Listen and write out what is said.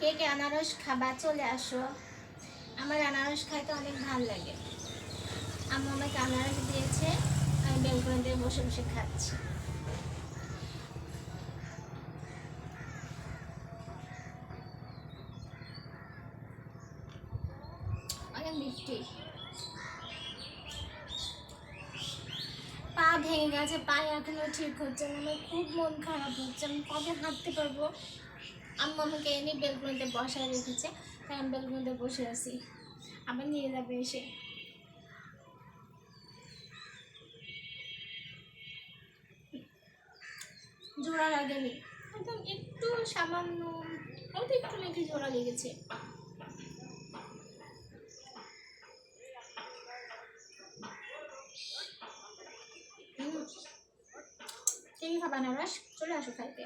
কে কে আনারস খাবা চলে আসো। আমার আনারস খাইতে অনেক ভালো লাগে। আম্মু আমাকে আনারস দিয়েছে, আমি বেলকনিতে বসে বসে খাচ্ছি। অনেক মিষ্টি। পা ভেঙে গেছে, পা এখনো ঠিক হচ্ছে না, আমার খুব মন খারাপ হচ্ছে। আমি কবে হাঁটতে পারবো? আম্মু আমাকে এনে বেলকনিতে বসায় রেখেছে, তাই আমি বেলকনিতে বসে আছি। আবার নিয়ে যাবে এসে। জোড়া লাগেনি, একদম একটু সামান্য, অল্প একটু নাকি জোড়া লেগেছে। কে খাবা আনারস? চলে আসো খাইতে।